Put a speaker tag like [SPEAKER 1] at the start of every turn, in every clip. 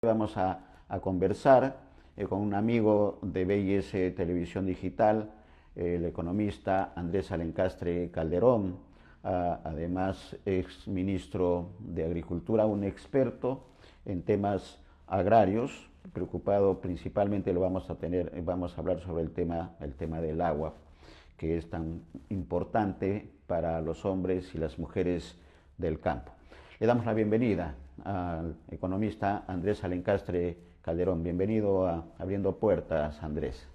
[SPEAKER 1] Vamos a conversar con un amigo de BIS Televisión Digital, el economista Andrés Alencastre Calderón, además ex ministro de Agricultura, un experto en temas agrarios, preocupado principalmente vamos a hablar sobre el tema del agua, que es tan importante para los hombres y las mujeres del campo. Le damos la bienvenida al economista Andrés Alencastre Calderón. Bienvenido a Abriendo Puertas, Andrés.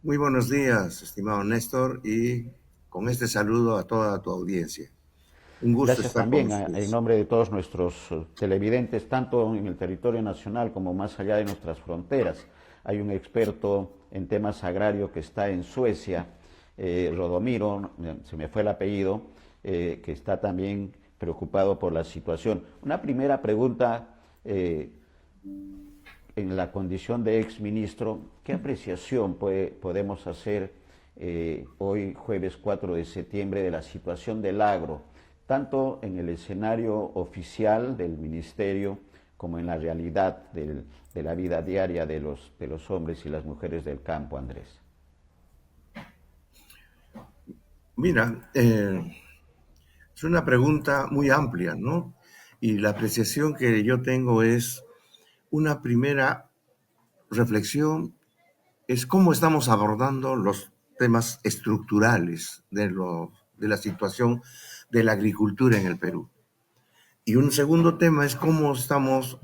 [SPEAKER 2] Muy buenos días, estimado Néstor, y con este saludo a toda tu audiencia. Un gusto
[SPEAKER 1] Gracias
[SPEAKER 2] estar con
[SPEAKER 1] también en
[SPEAKER 2] ustedes.
[SPEAKER 1] nombre de todos nuestros televidentes, tanto en el territorio nacional como más allá de nuestras fronteras. Hay un experto en temas agrarios que está en Suecia, Rodomiro, se me fue el apellido, que está también preocupado por la situación. Una primera pregunta, en la condición de exministro, ¿qué apreciación podemos hacer hoy, jueves 4 de septiembre, de la situación del agro, tanto en el escenario oficial del ministerio como en la realidad de la vida diaria de los hombres y las mujeres del campo, Andrés?
[SPEAKER 2] Mira, es una pregunta muy amplia, ¿no? Y la apreciación que yo tengo es una primera reflexión, es cómo estamos abordando los temas estructurales de la situación de la agricultura en el Perú. Y un segundo tema es cómo estamos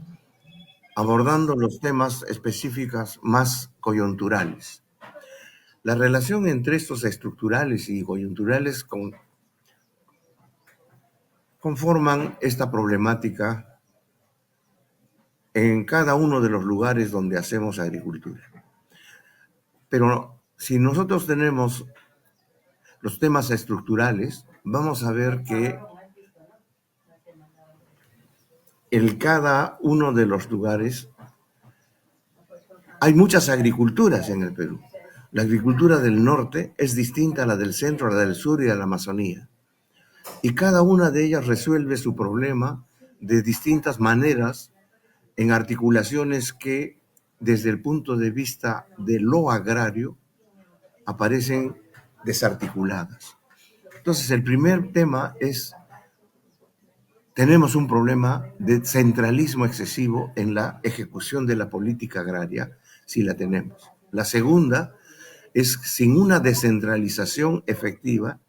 [SPEAKER 2] abordando los temas específicos más coyunturales. La relación entre estos estructurales y coyunturales conforman esta problemática en cada uno de los lugares donde hacemos agricultura. Pero si nosotros tenemos los temas estructurales, vamos a ver que en cada uno de los lugares hay muchas agriculturas en el Perú. La agricultura del norte es distinta a la del centro, a la del sur y a la Amazonía. Y cada una de ellas resuelve su problema de distintas maneras en articulaciones que, desde el punto de vista de lo agrario, aparecen desarticuladas. Entonces, el primer tema es, tenemos un problema de centralismo excesivo en la ejecución de la política agraria, si la tenemos. La segunda es, sin una descentralización efectiva,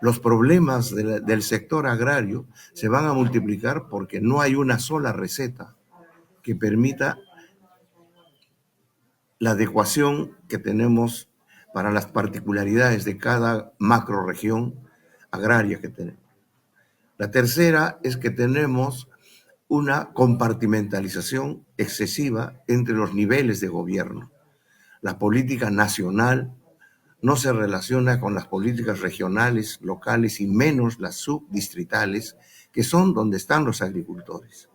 [SPEAKER 2] los problemas del sector agrario se van a multiplicar porque no hay una sola receta que permita la adecuación que tenemos para las particularidades de cada macrorregión agraria que tenemos. La tercera es que tenemos una compartimentalización excesiva entre los niveles de gobierno. La política nacional no se relaciona con las políticas regionales, locales y menos las subdistritales, que son donde están los agricultores.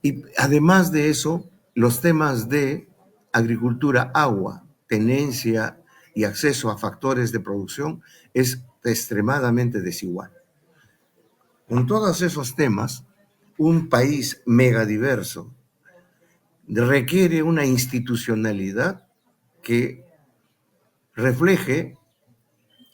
[SPEAKER 2] Y además de eso, los temas de agricultura, agua, tenencia y acceso a factores de producción es extremadamente desigual. Con todos esos temas, un país megadiverso requiere una institucionalidad que refleje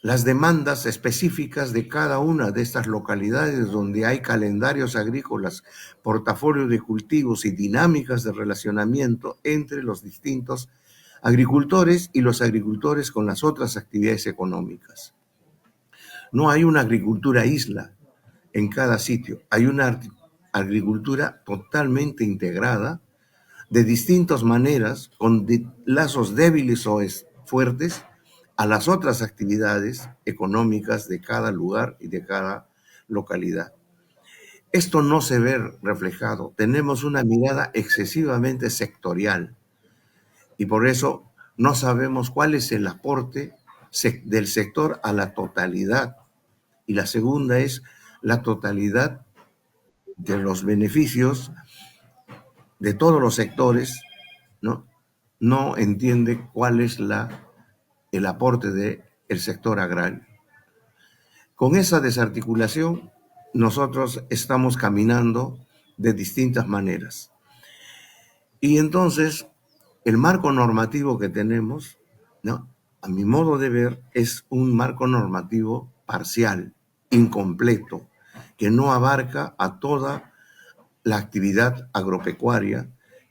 [SPEAKER 2] las demandas específicas de cada una de estas localidades donde hay calendarios agrícolas, portafolio de cultivos y dinámicas de relacionamiento entre los distintos agricultores y los agricultores con las otras actividades económicas. No hay una agricultura isla en cada sitio, hay una agricultura totalmente integrada de distintas maneras, con lazos débiles o fuertes, a las otras actividades económicas de cada lugar y de cada localidad. Esto no se ve reflejado. Tenemos una mirada excesivamente sectorial y por eso no sabemos cuál es el aporte del sector a la totalidad. Y la segunda es la totalidad de los beneficios de todos los sectores, ¿no? No entiende cuál es el aporte del sector agrario. Con esa desarticulación, nosotros estamos caminando de distintas maneras. Y entonces, el marco normativo que tenemos, ¿no?, a mi modo de ver, es un marco normativo parcial, incompleto, que no abarca a toda la actividad agropecuaria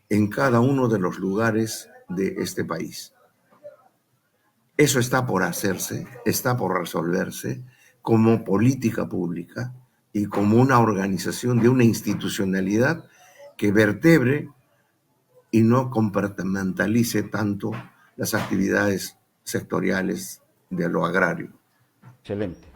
[SPEAKER 2] en cada uno de los lugares de este país. Eso está por hacerse, está por resolverse como política pública y como una organización de una institucionalidad que vertebre y no compartimentalice tanto las actividades sectoriales de lo agrario.
[SPEAKER 1] Excelente.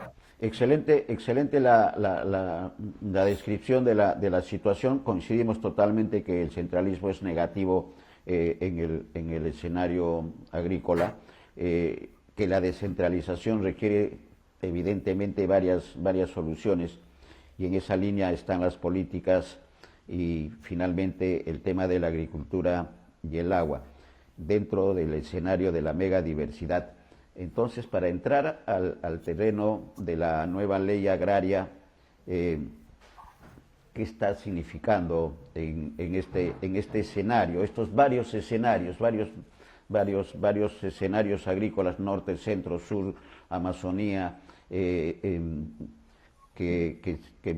[SPEAKER 1] Excelente, excelente la descripción de la situación. Coincidimos totalmente que el centralismo es negativo en el escenario agrícola, que la descentralización requiere evidentemente varias soluciones y en esa línea están las políticas y finalmente el tema de la agricultura y el agua dentro del escenario de la megadiversidad. Entonces, para entrar al terreno de la nueva ley agraria, ¿qué está significando en este escenario, estos varios escenarios, varios escenarios agrícolas, norte, centro, sur, Amazonía, que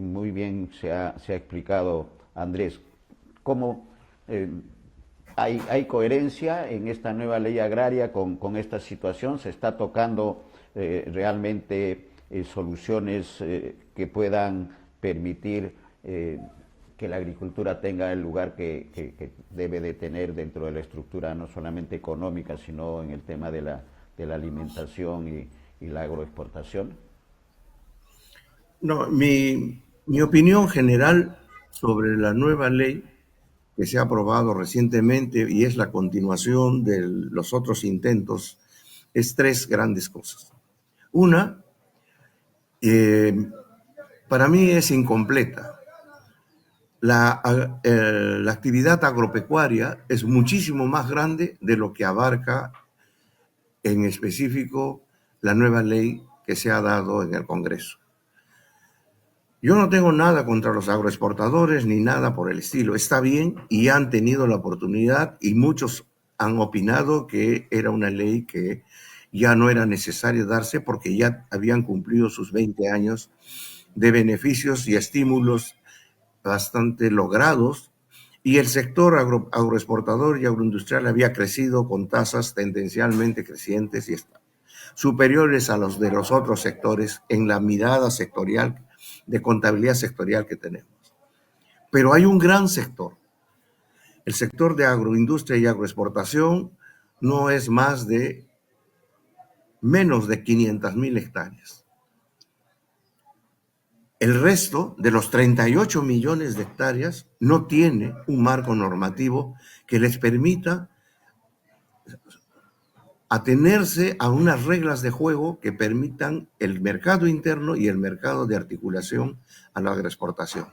[SPEAKER 1] muy bien se ha explicado Andrés? ¿Cómo hay coherencia en esta nueva ley agraria con esta situación? ¿Se está tocando realmente soluciones que puedan permitir que la agricultura tenga el lugar que debe de tener dentro de la estructura no solamente económica, sino en el tema de la alimentación y la agroexportación?
[SPEAKER 2] No, mi opinión general sobre la nueva ley que se ha aprobado recientemente y es la continuación de los otros intentos es tres grandes cosas. Una, para mí es incompleta. La actividad agropecuaria es muchísimo más grande de lo que abarca en específico la nueva ley que se ha dado en el Congreso. Yo no tengo nada contra los agroexportadores ni nada por el estilo. Está bien y han tenido la oportunidad y muchos han opinado que era una ley que ya no era necesario darse porque ya habían cumplido sus 20 años de beneficios y estímulos bastante logrados y el sector agroexportador y agroindustrial había crecido con tasas tendencialmente crecientes y superiores a los de los otros sectores en la mirada sectorial, de contabilidad sectorial que tenemos. Pero hay un gran sector. El sector de agroindustria y agroexportación no es más de menos de 500,000 hectáreas. El resto de los 38 millones de hectáreas no tiene un marco normativo que les permita atenerse a unas reglas de juego que permitan el mercado interno y el mercado de articulación a la agroexportación.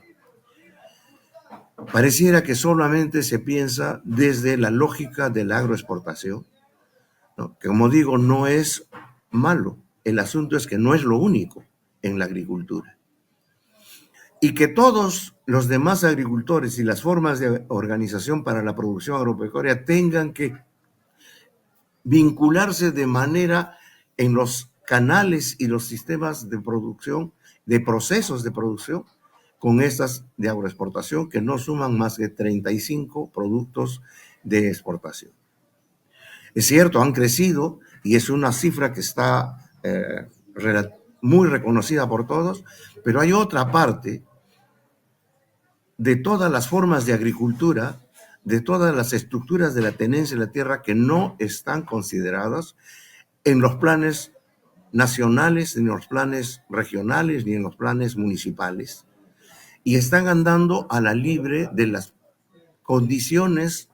[SPEAKER 2] Pareciera que solamente se piensa desde la lógica de la agroexportación, ¿no?, que como digo, no es malo. El asunto es que no es lo único en la agricultura. Y que todos los demás agricultores y las formas de organización para la producción agropecuaria tengan que vincularse de manera en los canales y los sistemas de producción, de procesos de producción, con estas de agroexportación que no suman más de 35 productos de exportación. Es cierto, han crecido y es una cifra que está muy reconocida por todos, pero hay otra parte de todas las formas de agricultura, de todas las estructuras de la tenencia de la tierra que no están consideradas en los planes nacionales, ni en los planes regionales, ni en los planes municipales, y están andando a la libre de las condiciones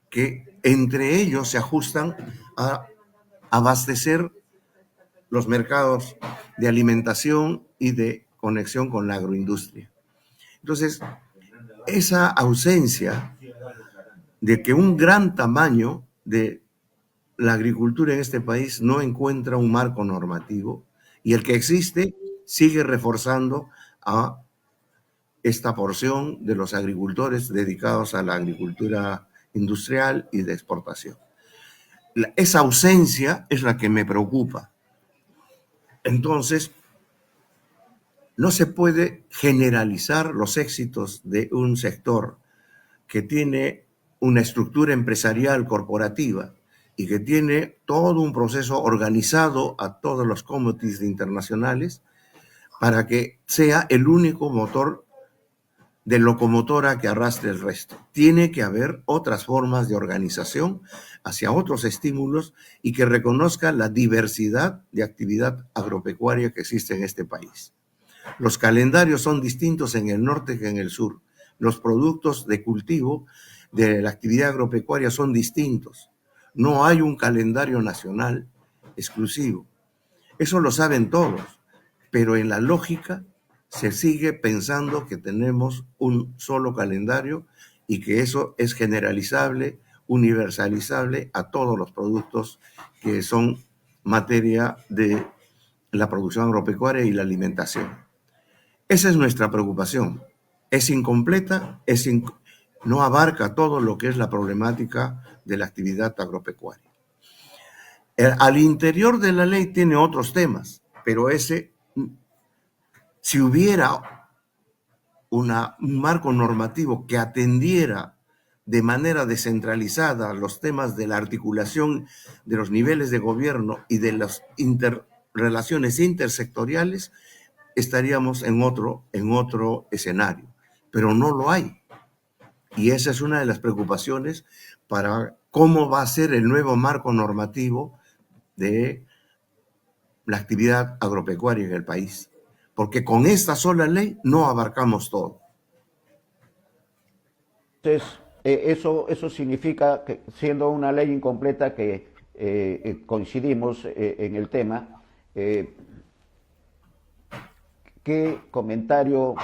[SPEAKER 2] que entre ellos se ajustan a abastecer los mercados de alimentación y de conexión con la agroindustria. Entonces, esa ausencia de que un gran tamaño de la agricultura en este país no encuentra un marco normativo y el que existe sigue reforzando a esta porción de los agricultores dedicados a la agricultura industrial y de exportación. Esa ausencia es la que me preocupa. Entonces, no se puede generalizar los éxitos de un sector que tiene una estructura empresarial corporativa y que tiene todo un proceso organizado a todos los commodities internacionales para que sea el único motor de locomotora que arrastre el resto. Tiene que haber otras formas de organización hacia otros estímulos y que reconozca la diversidad de actividad agropecuaria que existe en este país. Los calendarios son distintos en el norte que en el sur. Los productos de cultivo de la actividad agropecuaria son distintos. No hay un calendario nacional exclusivo. Eso lo saben todos, pero en la lógica se sigue pensando que tenemos un solo calendario y que eso es generalizable, universalizable a todos los productos que son materia de la producción agropecuaria y la alimentación. Esa es nuestra preocupación. Es incompleta, no abarca todo lo que es la problemática de la actividad agropecuaria. Al interior de la ley tiene otros temas, pero si hubiera un marco normativo que atendiera de manera descentralizada los temas de la articulación de los niveles de gobierno y de las relaciones intersectoriales, estaríamos en otro escenario, pero no lo hay. Y esa es una de las preocupaciones para cómo va a ser el nuevo marco normativo de la actividad agropecuaria en el país. Porque con esta sola ley no abarcamos todo.
[SPEAKER 1] Entonces, eso significa que, siendo una ley incompleta, que coincidimos en el tema, ¿qué comentario,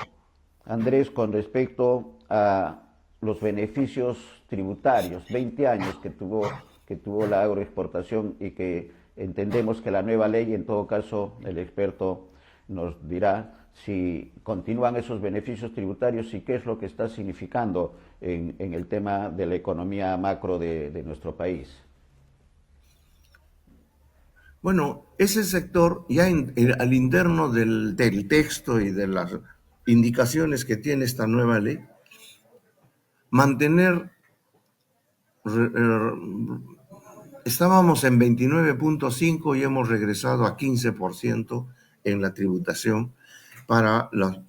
[SPEAKER 1] Andrés, con respecto a los beneficios tributarios? 20 años que tuvo la agroexportación y que entendemos que la nueva ley, en todo caso, el experto nos dirá si continúan esos beneficios tributarios y qué es lo que está significando en el tema de la economía macro de nuestro país.
[SPEAKER 2] Bueno, ese sector ya al interno del texto y de las indicaciones que tiene esta nueva ley, estábamos en 29.5 y hemos regresado a 15% en la tributación para la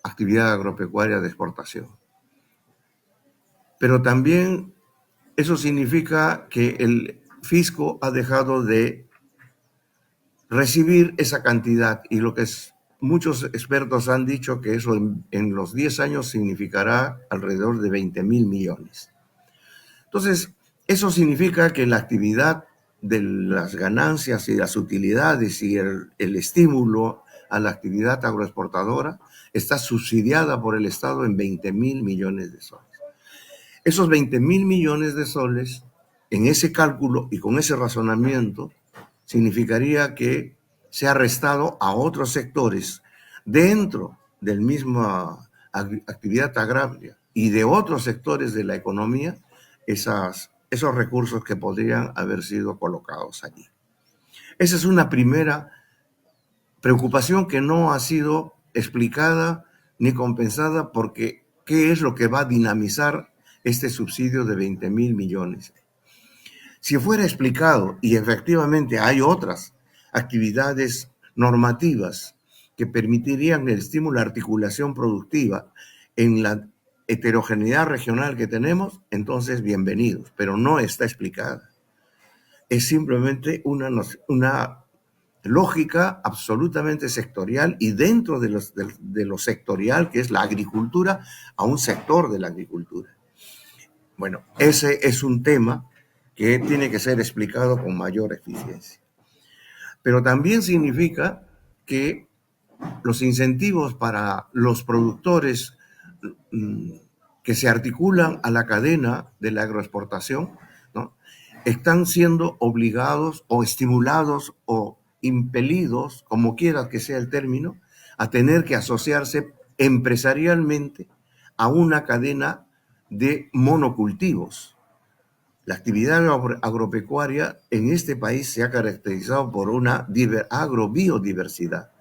[SPEAKER 2] actividad agropecuaria de exportación. Pero también eso significa que el fisco ha dejado de recibir esa cantidad y muchos expertos han dicho que eso en los 10 años significará alrededor de 20,000 millones. Entonces, eso significa que la actividad de las ganancias y las utilidades y el estímulo a la actividad agroexportadora está subsidiada por el Estado en 20,000 millones de soles. Esos 20,000 millones de soles, en ese cálculo y con ese razonamiento, significaría que se ha restado a otros sectores dentro del mismo actividad agraria y de otros sectores de la economía esos recursos que podrían haber sido colocados allí. Esa es una primera preocupación que no ha sido explicada ni compensada, porque ¿qué es lo que va a dinamizar este subsidio de 20,000 millones? Si fuera explicado, y efectivamente hay otras actividades normativas que permitirían el estímulo a la articulación productiva en la heterogeneidad regional que tenemos, entonces bienvenidos, pero no está explicada. Es simplemente una lógica absolutamente sectorial y dentro de lo sectorial, que es la agricultura, a un sector de la agricultura. Bueno, ese es un tema que tiene que ser explicado con mayor eficiencia. Pero también significa que los incentivos para los productores que se articulan a la cadena de la agroexportación, ¿no?, están siendo obligados o estimulados o impelidos, como quiera que sea el término, a tener que asociarse empresarialmente a una cadena de monocultivos. La actividad agropecuaria en este país se ha caracterizado por una agrobiodiversidad.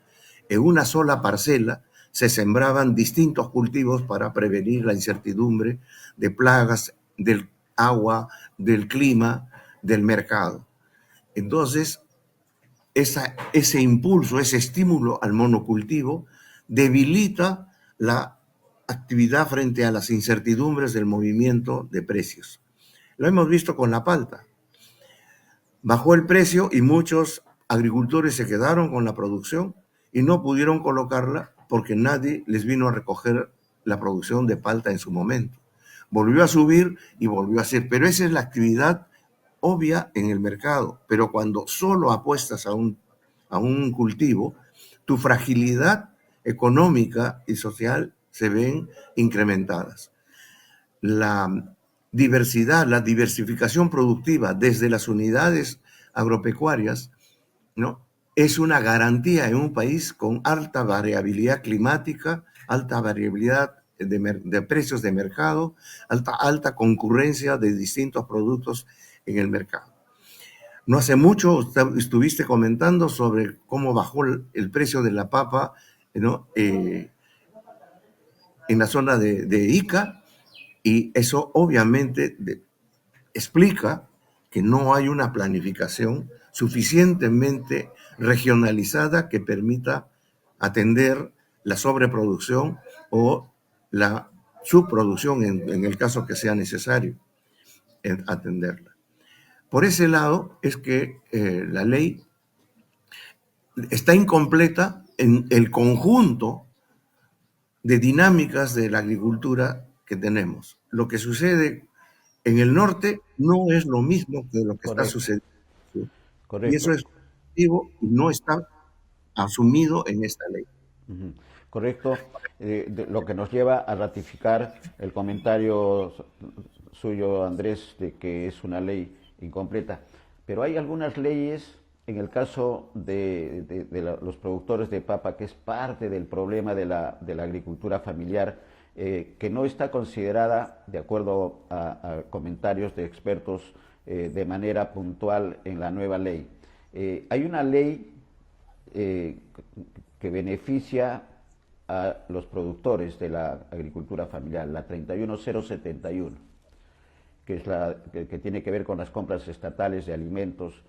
[SPEAKER 2] En una sola parcela se sembraban distintos cultivos para prevenir la incertidumbre de plagas, del agua, del clima, del mercado. Entonces, ese impulso, ese estímulo al monocultivo debilita la actividad frente a las incertidumbres del movimiento de precios. Lo hemos visto con la palta. Bajó el precio y muchos agricultores se quedaron con la producción y no pudieron colocarla porque nadie les vino a recoger la producción de palta en su momento. Volvió a subir y volvió a ser, pero esa es la actividad obvia en el mercado. Pero cuando solo apuestas a un cultivo, tu fragilidad económica y social se ven incrementadas. La diversidad, la diversificación productiva desde las unidades agropecuarias, ¿no?, es una garantía en un país con alta variabilidad climática, alta variabilidad de precios de mercado, alta concurrencia de distintos productos en el mercado. No hace mucho estuviste comentando sobre cómo bajó el precio de la papa, ¿no?, en la zona de Ica, y eso obviamente explica que no hay una planificación suficientemente regionalizada que permita atender la sobreproducción o la subproducción en el caso que sea necesario atenderla. Por ese lado es que la ley está incompleta en el conjunto de dinámicas de la agricultura que tenemos. Lo que sucede en el norte no es lo mismo que lo que está
[SPEAKER 1] Correcto,
[SPEAKER 2] sucediendo en el sur. Y eso
[SPEAKER 1] correcto.
[SPEAKER 2] es positivo y no está asumido en esta ley.
[SPEAKER 1] Ujú. Correcto, lo que nos lleva a ratificar el comentario suyo, Andrés, de que es una ley incompleta. Pero hay algunas leyes, en el caso de los productores de papa, que es parte del problema de la agricultura familiar, que no está considerada, de acuerdo a comentarios de expertos, de manera puntual en la nueva ley. Hay una ley eh, que beneficia a los productores de la agricultura familiar, la 31071, que es que tiene que ver con las compras estatales de alimentos,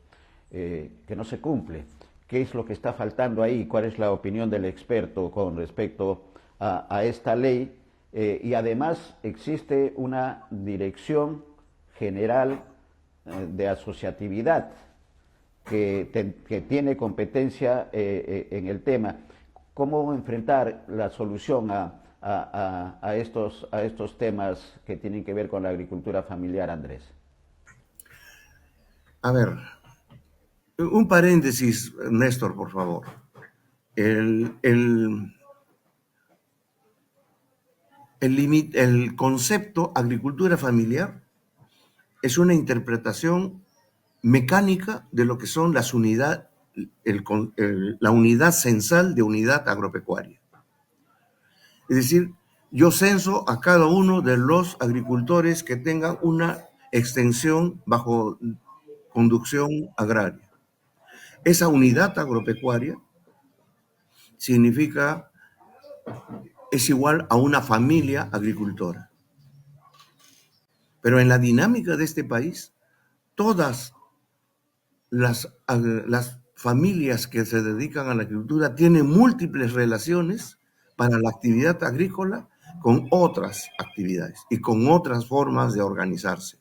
[SPEAKER 1] que no se cumple. ¿Qué es lo que está faltando ahí? ¿Cuál es la opinión del experto con respecto a esta ley? Y además existe una dirección general de asociatividad que tiene competencia en el tema. ¿Cómo enfrentar la solución a estos temas que tienen que ver con la agricultura familiar, Andrés?
[SPEAKER 2] A ver, un paréntesis, Néstor, por favor. El concepto agricultura familiar es una interpretación mecánica de lo que son las unidades, la unidad censal de unidad agropecuaria. Es decir, yo censo a cada uno de los agricultores que tengan una extensión bajo conducción agraria. Esa unidad agropecuaria es igual a una familia agricultora. Pero en la dinámica de este país, todas las familias que se dedican a la agricultura tienen múltiples relaciones para la actividad agrícola con otras actividades y con otras formas de organizarse.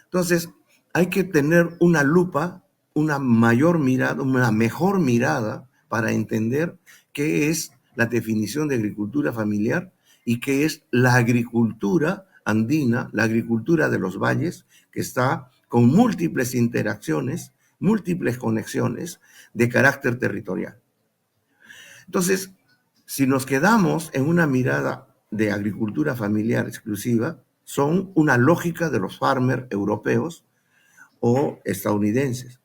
[SPEAKER 2] Entonces, hay que tener una lupa, una mayor mirada, una mejor mirada para entender qué es la definición de agricultura familiar y qué es la agricultura andina, la agricultura de los valles, que está con múltiples interacciones, múltiples conexiones de carácter territorial. Entonces, si nos quedamos en una mirada de agricultura familiar exclusiva, son una lógica de los farmers europeos o estadounidenses,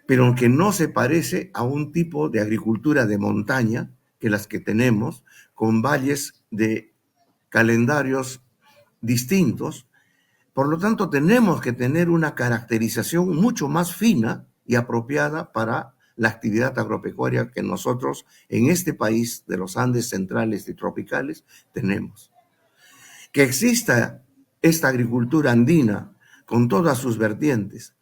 [SPEAKER 2] pero que no se parece a un tipo de agricultura de montaña que las que tenemos, con valles de calendarios distintos. Por lo tanto, tenemos que tener una caracterización mucho más fina y apropiada para la actividad agropecuaria que nosotros en este país de los Andes centrales y tropicales tenemos. Que exista esta agricultura andina con todas sus vertientes,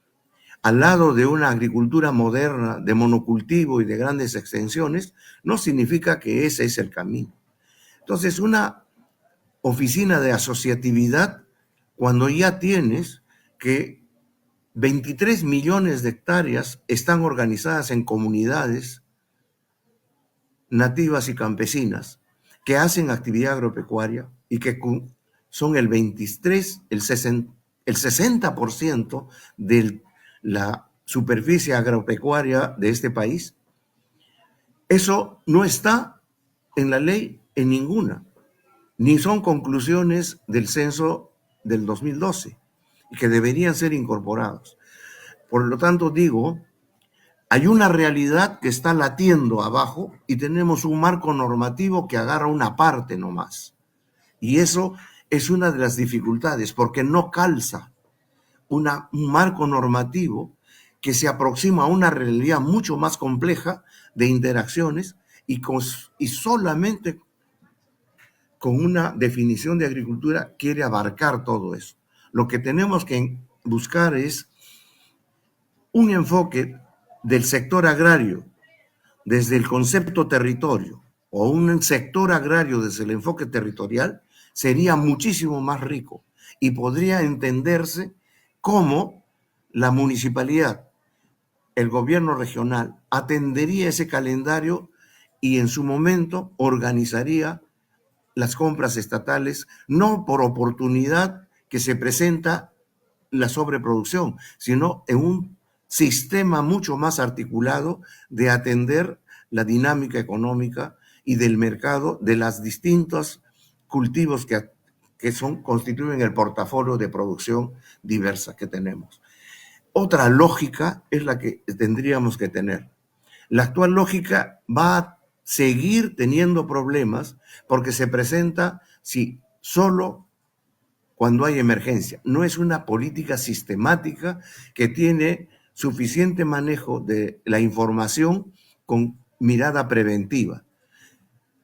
[SPEAKER 2] al lado de una agricultura moderna de monocultivo y de grandes extensiones, no significa que ese es el camino. Entonces, una oficina de asociatividad, cuando ya tienes que 23 millones de hectáreas están organizadas en comunidades nativas y campesinas que hacen actividad agropecuaria y que son el 23, el 60% de la superficie agropecuaria de este país. Eso no está en la ley en ninguna, ni son conclusiones del censo del 2012 y que deberían ser incorporados. Por lo tanto, digo, hay una realidad que está latiendo abajo y tenemos un marco normativo que agarra una parte nomás. Y eso es una de las dificultades, porque no calza un marco normativo que se aproxima a una realidad mucho más compleja de interacciones y solamente con una definición de agricultura quiere abarcar todo eso. Lo que tenemos que buscar es un enfoque del sector agrario desde el concepto territorio o un sector agrario desde el enfoque territorial sería muchísimo más rico y podría entenderse cómo la municipalidad, el gobierno regional, atendería ese calendario y en su momento organizaría las compras estatales, no por oportunidad que se presenta la sobreproducción, sino en un sistema mucho más articulado de atender la dinámica económica y del mercado de los distintos cultivos que constituyen el portafolio de producción diversa que tenemos. Otra lógica es la que tendríamos que tener. La actual lógica va a seguir teniendo problemas porque se presenta solo cuando hay emergencia. No es una política sistemática que tiene suficiente manejo de la información con mirada preventiva.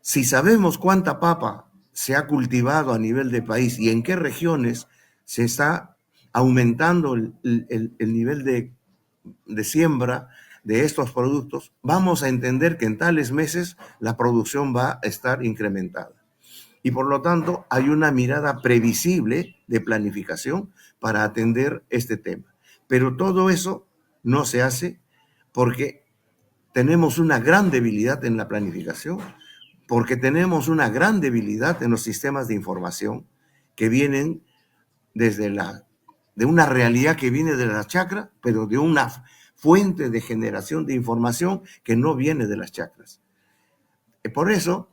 [SPEAKER 2] Si sabemos cuánta papa se ha cultivado a nivel de país y en qué regiones se está aumentando el nivel de siembra de estos productos, vamos a entender que en tales meses la producción va a estar incrementada. Y por lo tanto hay una mirada previsible de planificación para atender este tema. Pero todo eso no se hace porque tenemos una gran debilidad en la planificación, porque tenemos una gran debilidad en los sistemas de información que vienen de una realidad que viene de la chacra, pero de una fuente de generación de información que no viene de las chacras. Por eso,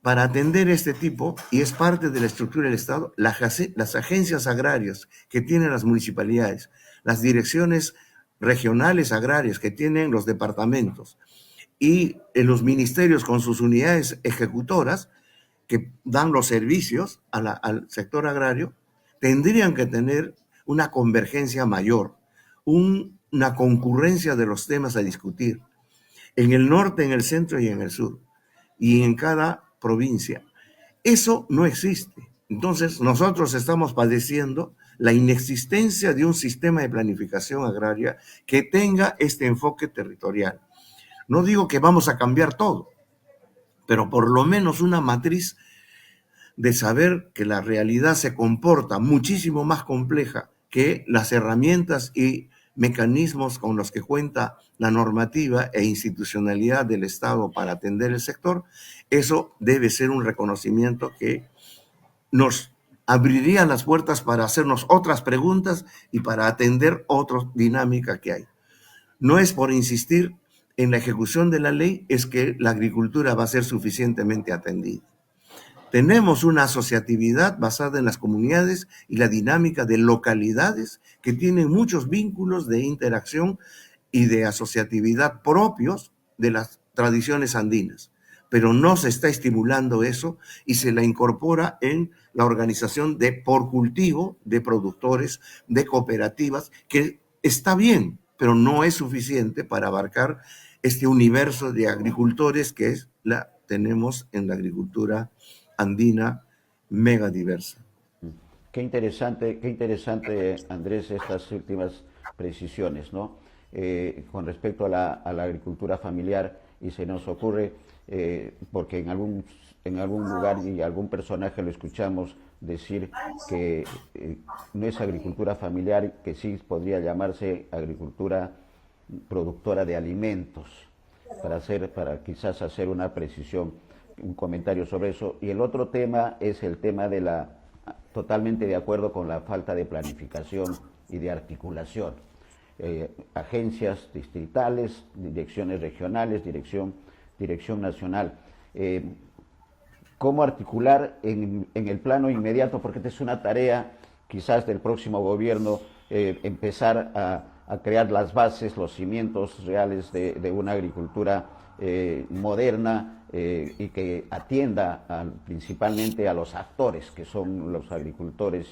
[SPEAKER 2] para atender este tipo, y es parte de la estructura del Estado, las agencias agrarias que tienen las municipalidades, las direcciones regionales agrarias que tienen los departamentos y en los ministerios con sus unidades ejecutoras que dan los servicios al sector agrario, tendrían que tener una convergencia mayor, una concurrencia de los temas a discutir en el norte, en el centro y en el sur, y en cada provincia. Eso no existe. Entonces, nosotros estamos padeciendo la inexistencia de un sistema de planificación agraria que tenga este enfoque territorial. No digo que vamos a cambiar todo, pero por lo menos una matriz de saber que la realidad se comporta muchísimo más compleja que las herramientas y mecanismos con los que cuenta la normativa e institucionalidad del Estado para atender el sector. Eso debe ser un reconocimiento que nos abriría las puertas para hacernos otras preguntas y para atender otra dinámica que hay. No es por insistir en la ejecución de la ley, es que la agricultura va a ser suficientemente atendida. Tenemos una asociatividad basada en las comunidades y la dinámica de localidades que tienen muchos vínculos de interacción y de asociatividad propios de las tradiciones andinas. pero no se está estimulando eso y se la incorpora en la organización de por cultivo de productores, de cooperativas, que está bien, pero no es suficiente para abarcar este universo de agricultores que tenemos en la agricultura andina mega diversa.
[SPEAKER 1] Qué interesante, Andrés, estas últimas precisiones, ¿no? Con respecto a la agricultura familiar, y se nos ocurre, porque en algún lugar y algún personaje lo escuchamos decir que no es agricultura familiar, que sí podría llamarse agricultura productora de alimentos, para quizás hacer una precisión, un comentario sobre eso. Y el otro tema es el tema de totalmente de acuerdo con la falta de planificación y de articulación. Agencias distritales, direcciones regionales, dirección nacional. ¿Cómo articular en el plano inmediato? Porque esta es una tarea quizás del próximo gobierno, empezar a crear las bases, los cimientos reales de una agricultura moderna y que atienda principalmente a los actores, que son los agricultores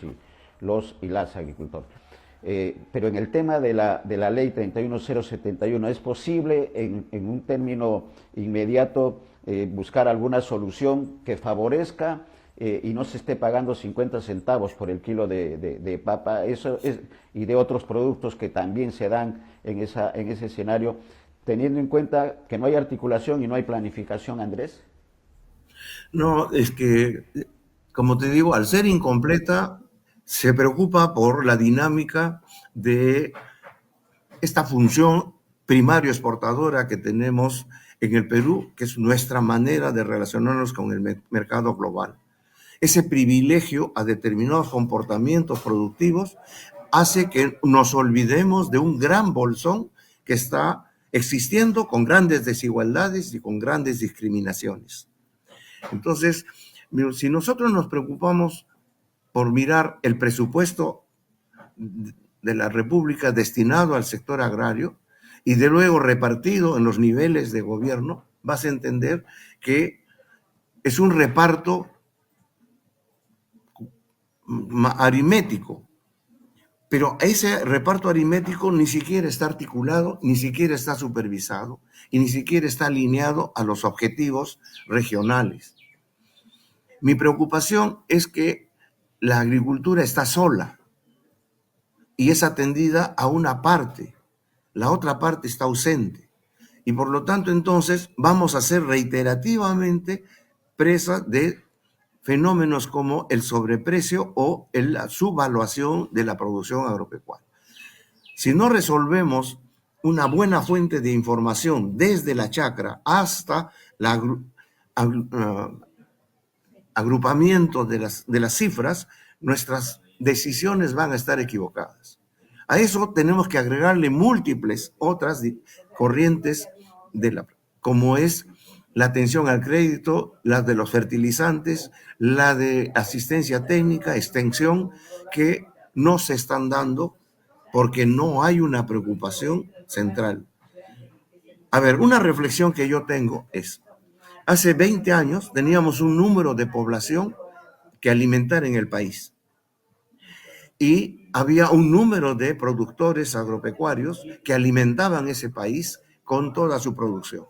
[SPEAKER 1] y las agricultoras. Pero en el tema de la ley 31071, ¿es posible en un término inmediato buscar alguna solución que favorezca y no se esté pagando 50 centavos por el kilo de papa y de otros productos que también se dan en ese escenario, teniendo en cuenta que no hay articulación y no hay planificación, Andrés?
[SPEAKER 2] No, es que, como te digo, al ser incompleta, se preocupa por la dinámica de esta función primario exportadora que tenemos en el Perú, que es nuestra manera de relacionarnos con el mercado global. Ese privilegio a determinados comportamientos productivos hace que nos olvidemos de un gran bolsón que está existiendo con grandes desigualdades y con grandes discriminaciones. Entonces, si nosotros nos preocupamos por mirar el presupuesto de la República destinado al sector agrario y de luego repartido en los niveles de gobierno, vas a entender que es un reparto aritmético, pero ese reparto aritmético ni siquiera está articulado, ni siquiera está supervisado y ni siquiera está alineado a los objetivos regionales. Mi preocupación es que la agricultura está sola y es atendida a una parte, la otra parte está ausente y por lo tanto entonces vamos a ser reiterativamente presa de fenómenos como el sobreprecio o la subvaluación de la producción agropecuaria. Si no resolvemos una buena fuente de información desde la chacra hasta el agrupamiento de las cifras, nuestras decisiones van a estar equivocadas. A eso tenemos que agregarle múltiples otras corrientes como es la atención al crédito, la de los fertilizantes, la de asistencia técnica, extensión, que no se están dando porque no hay una preocupación central. A ver, una reflexión que yo tengo es, hace 20 años teníamos un número de población que alimentar en el país y había un número de productores agropecuarios que alimentaban ese país con toda su producción.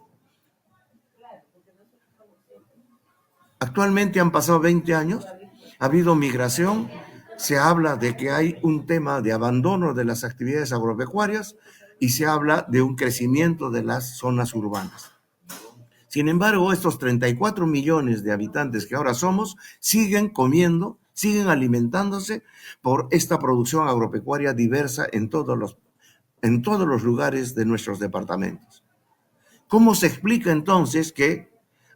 [SPEAKER 2] Actualmente han pasado 20 años, ha habido migración, se habla de que hay un tema de abandono de las actividades agropecuarias y se habla de un crecimiento de las zonas urbanas. Sin embargo, estos 34 millones de habitantes que ahora somos siguen comiendo, siguen alimentándose por esta producción agropecuaria diversa en todos los lugares de nuestros departamentos. ¿Cómo se explica entonces que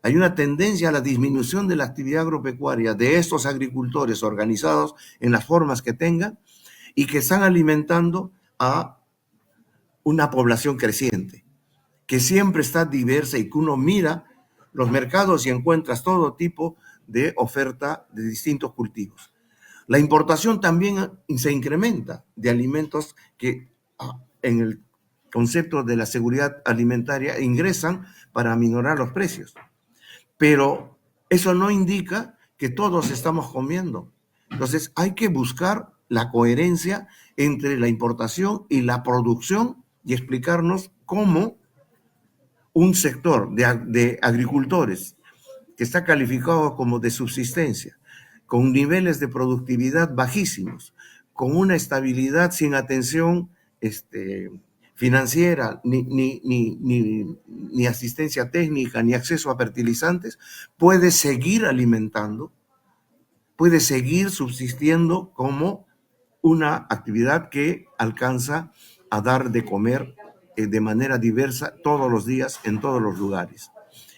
[SPEAKER 2] hay una tendencia a la disminución de la actividad agropecuaria de estos agricultores organizados en las formas que tengan y que están alimentando a una población creciente, que siempre está diversa y que uno mira los mercados y encuentras todo tipo de oferta de distintos cultivos? La importación también se incrementa de alimentos que en el concepto de la seguridad alimentaria ingresan para aminorar los precios. pero eso no indica que todos estamos comiendo. Entonces hay que buscar la coherencia entre la importación y la producción y explicarnos cómo un sector de agricultores que está calificado como de subsistencia, con niveles de productividad bajísimos, con una estabilidad sin atención financiera, ni asistencia técnica, ni acceso a fertilizantes, puede seguir alimentando, puede seguir subsistiendo como una actividad que alcanza a dar de comer de manera diversa todos los días en todos los lugares.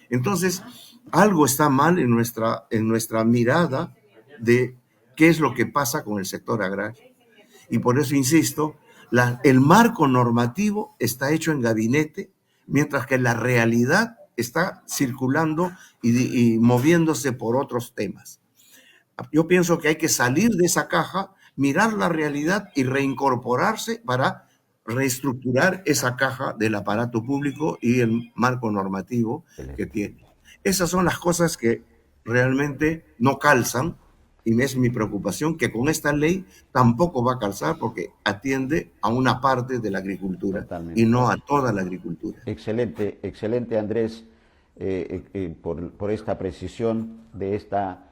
[SPEAKER 2] Entonces, algo está mal en nuestra mirada de qué es lo que pasa con el sector agrario. Y por eso insisto, el marco normativo está hecho en gabinete, mientras que la realidad está circulando y moviéndose por otros temas. Yo pienso que hay que salir de esa caja, mirar la realidad y reincorporarse para reestructurar esa caja del aparato público y el marco normativo que tiene. Esas son las cosas que realmente no calzan, y es mi preocupación que con esta ley tampoco va a calzar, porque atiende a una parte de la agricultura. Totalmente. Y no a toda la agricultura.
[SPEAKER 1] Excelente, excelente, Andrés, por esta precisión de esta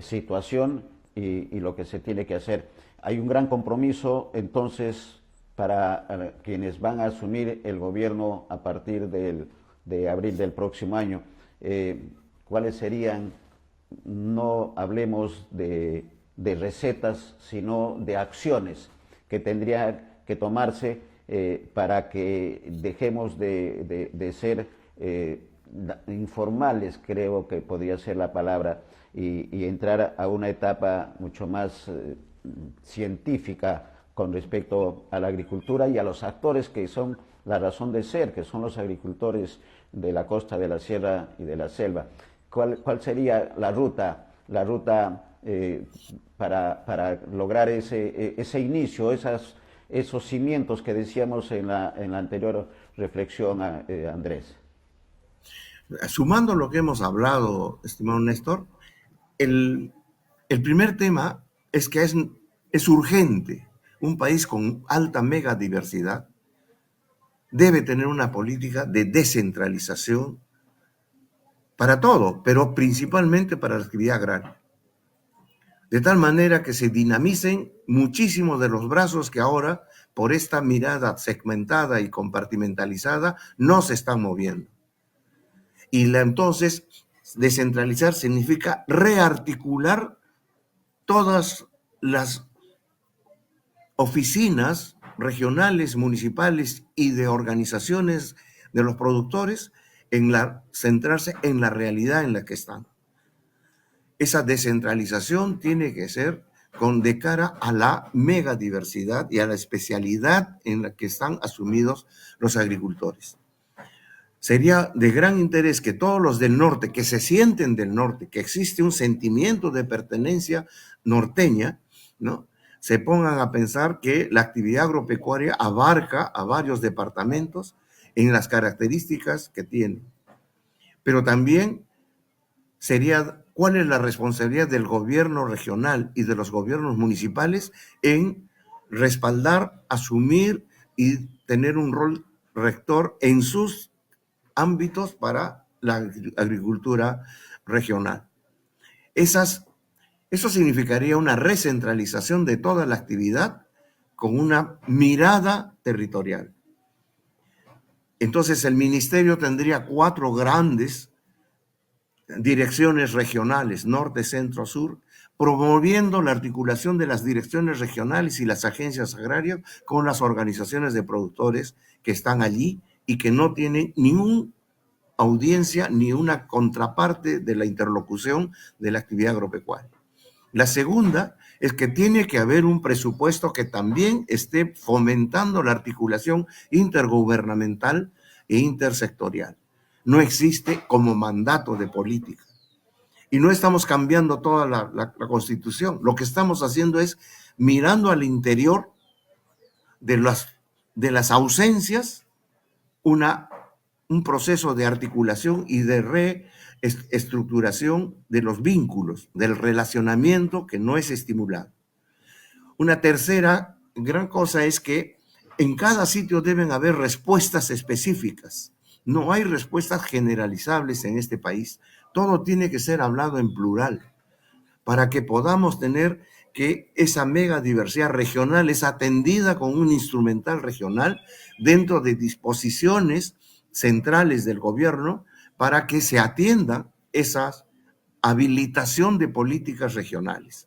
[SPEAKER 1] situación y lo que se tiene que hacer. Hay un gran compromiso entonces para quienes van a asumir el gobierno a partir de abril del próximo año. ¿Cuáles serían? No hablemos de recetas, sino de acciones que tendría que tomarse para que dejemos de ser informales, creo que podría ser la palabra, y entrar a una etapa mucho más científica con respecto a la agricultura y a los actores que son la razón de ser, que son los agricultores de la costa, de la sierra y de la selva. ¿Cuál sería la ruta para lograr ese inicio, esos cimientos que decíamos en la anterior reflexión, Andrés?
[SPEAKER 2] Sumando lo que hemos hablado, estimado Néstor, el primer tema es que es urgente. Un país con alta megadiversidad debe tener una política de descentralización para todo, pero principalmente para la actividad agraria. De tal manera que se dinamicen muchísimos de los brazos que ahora, por esta mirada segmentada y compartimentalizada, no se están moviendo. Y entonces, descentralizar significa rearticular todas las oficinas regionales, municipales y de organizaciones de los productores centrarse en la realidad en la que están. Esa descentralización tiene que ser de cara a la megadiversidad y a la especialidad en la que están asumidos los agricultores. Sería de gran interés que todos los del norte, que se sienten del norte, que existe un sentimiento de pertenencia norteña, ¿no?, se pongan a pensar que la actividad agropecuaria abarca a varios departamentos en las características que tiene. Pero también sería cuál es la responsabilidad del gobierno regional y de los gobiernos municipales en respaldar, asumir y tener un rol rector en sus ámbitos para la agricultura regional. Eso significaría una recentralización de toda la actividad con una mirada territorial. Entonces el ministerio tendría 4 grandes direcciones regionales, norte, centro, sur, promoviendo la articulación de las direcciones regionales y las agencias agrarias con las organizaciones de productores que están allí y que no tienen ninguna audiencia ni una contraparte de la interlocución de la actividad agropecuaria. La segunda es que tiene que haber un presupuesto que también esté fomentando la articulación intergubernamental e intersectorial. No existe como mandato de política. Y no estamos cambiando toda la Constitución. Lo que estamos haciendo es mirando al interior de las ausencias, una un proceso de articulación y de reestructuración de los vínculos, del relacionamiento que no es estimulado. Una tercera gran cosa es que en cada sitio deben haber respuestas específicas. No hay respuestas generalizables en este país. Todo tiene que ser hablado en plural para que podamos tener que esa mega diversidad regional es atendida con un instrumental regional dentro de disposiciones centrales del gobierno para que se atienda esa habilitación de políticas regionales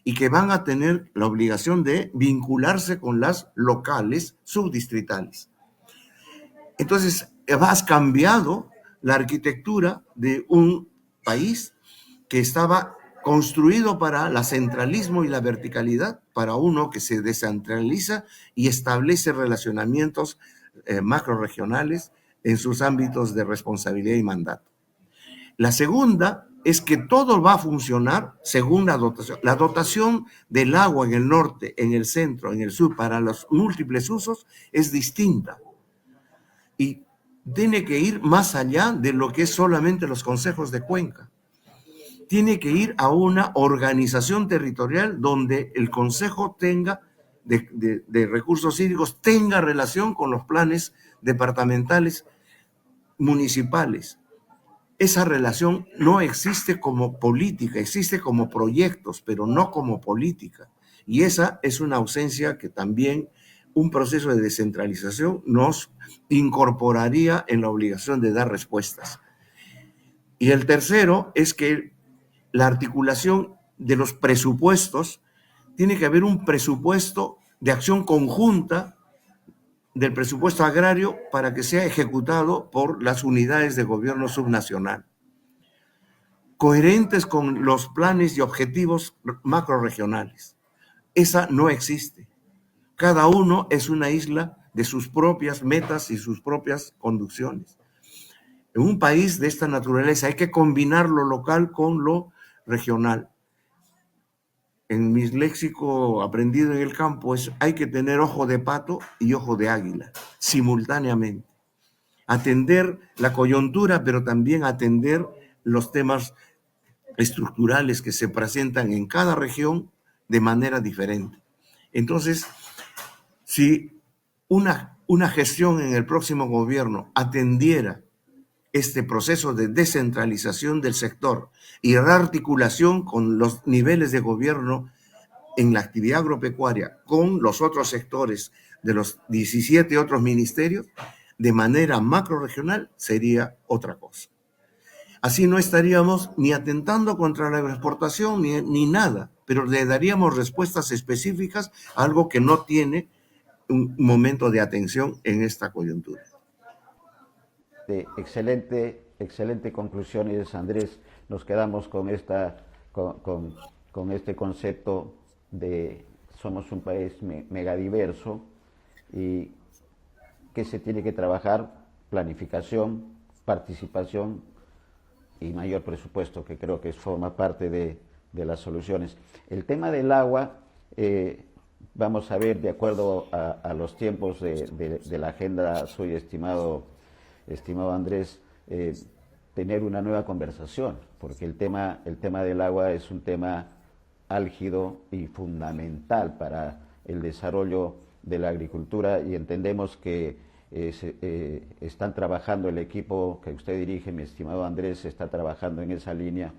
[SPEAKER 2] y que van a tener la obligación de vincularse con las locales subdistritales. Entonces, has cambiado la arquitectura de un país que estaba construido para el centralismo y la verticalidad, para uno que se descentraliza y establece relacionamientos macrorregionales en sus ámbitos de responsabilidad y mandato. La segunda es que todo va a funcionar según la dotación. La dotación del agua en el norte, en el centro, en el sur, para los múltiples usos, es distinta. Y tiene que ir más allá de lo que es solamente los consejos de cuenca. Tiene que ir a una organización territorial donde el consejo tenga de recursos hídricos tenga relación con los planes departamentales municipales. Esa relación no existe como política, existe como proyectos, pero no como política. Y esa es una ausencia que también un proceso de descentralización nos incorporaría en la obligación de dar respuestas. Y el tercero es que la articulación de los presupuestos, tiene que haber un presupuesto de acción conjunta del presupuesto agrario para que sea ejecutado por las unidades de gobierno subnacional, coherentes con los planes y objetivos macrorregionales. Esa no existe. Cada uno es una isla de sus propias metas y sus propias conducciones. En un país de esta naturaleza hay que combinar lo local con lo regional. En mi léxico aprendido en el campo hay que tener ojo de pato y ojo de águila simultáneamente. Atender la coyuntura, pero también atender los temas estructurales que se presentan en cada región de manera diferente. Entonces, si una gestión en el próximo gobierno atendiera este proceso de descentralización del sector y rearticulación con los niveles de gobierno en la actividad agropecuaria con los otros sectores de los 17 otros ministerios, de manera macrorregional, sería otra cosa. Así no estaríamos ni atentando contra la exportación ni nada, pero le daríamos respuestas específicas a algo que no tiene un momento de atención en esta coyuntura.
[SPEAKER 1] Excelente conclusiones, Andrés. Nos quedamos con este concepto de somos un país megadiverso y que se tiene que trabajar planificación, participación y mayor presupuesto, que creo que forma parte de las soluciones. El tema del agua, vamos a ver, de acuerdo a los tiempos de la agenda, soy estimado Andrés, tener una nueva conversación, porque el tema del agua es un tema álgido y fundamental para el desarrollo de la agricultura, y entendemos que están trabajando, el equipo que usted dirige, mi estimado Andrés, está trabajando en esa línea,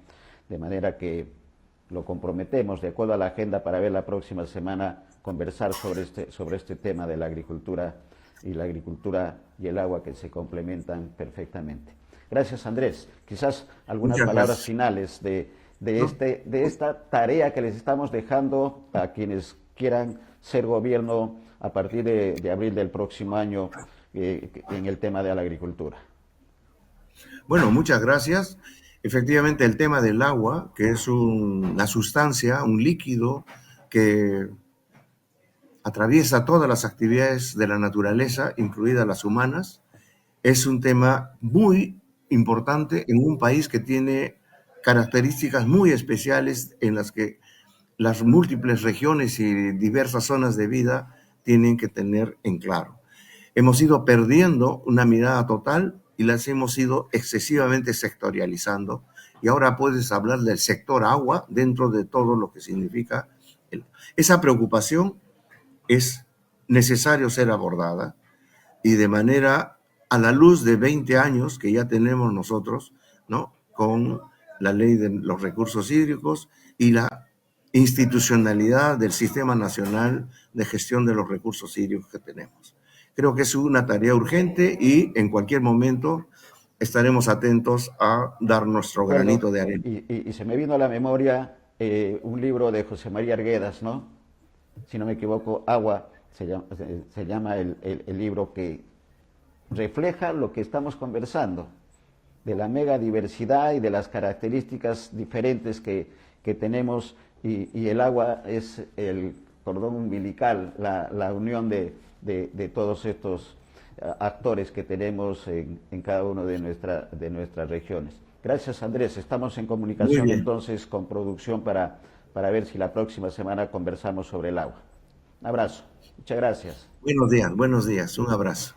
[SPEAKER 1] de manera que lo comprometemos de acuerdo a la agenda para ver la próxima semana conversar sobre este tema de la agricultura y el agua, que se complementan perfectamente. Gracias, Andrés. Quizás algunas palabras finales de esta tarea que les estamos dejando a quienes quieran ser gobierno a partir de abril del próximo año en el tema de la agricultura.
[SPEAKER 2] Bueno, muchas gracias. Efectivamente, el tema del agua, que es una sustancia, un líquido que atraviesa todas las actividades de la naturaleza, incluidas las humanas, es un tema muy importante en un país que tiene características muy especiales en las que las múltiples regiones y diversas zonas de vida tienen que tener en claro. Hemos ido perdiendo una mirada total y las hemos ido excesivamente sectorializando, y ahora puedes hablar del sector agua dentro de todo lo que significa. Esa preocupación es necesario ser abordada, y de manera a la luz de 20 años que ya tenemos nosotros, ¿no? Con la ley de los recursos hídricos y la institucionalidad del Sistema Nacional de Gestión de los Recursos Hídricos que tenemos. Creo que es una tarea urgente y en cualquier momento estaremos atentos a dar nuestro
[SPEAKER 1] Bueno,
[SPEAKER 2] granito de arena.
[SPEAKER 1] y se me vino a la memoria un libro de José María Arguedas, ¿no? Si no me equivoco, Agua se llama el libro, que refleja lo que estamos conversando, de la mega diversidad y de las características diferentes que tenemos, y el agua es el cordón umbilical, la unión de todos estos actores que tenemos en cada una de nuestras regiones. Gracias, Andrés. Estamos en
[SPEAKER 2] Muy
[SPEAKER 1] comunicación
[SPEAKER 2] bien.
[SPEAKER 1] entonces con producción para ver si la próxima semana conversamos sobre el agua. Un abrazo. Muchas gracias.
[SPEAKER 2] Buenos días. Un abrazo.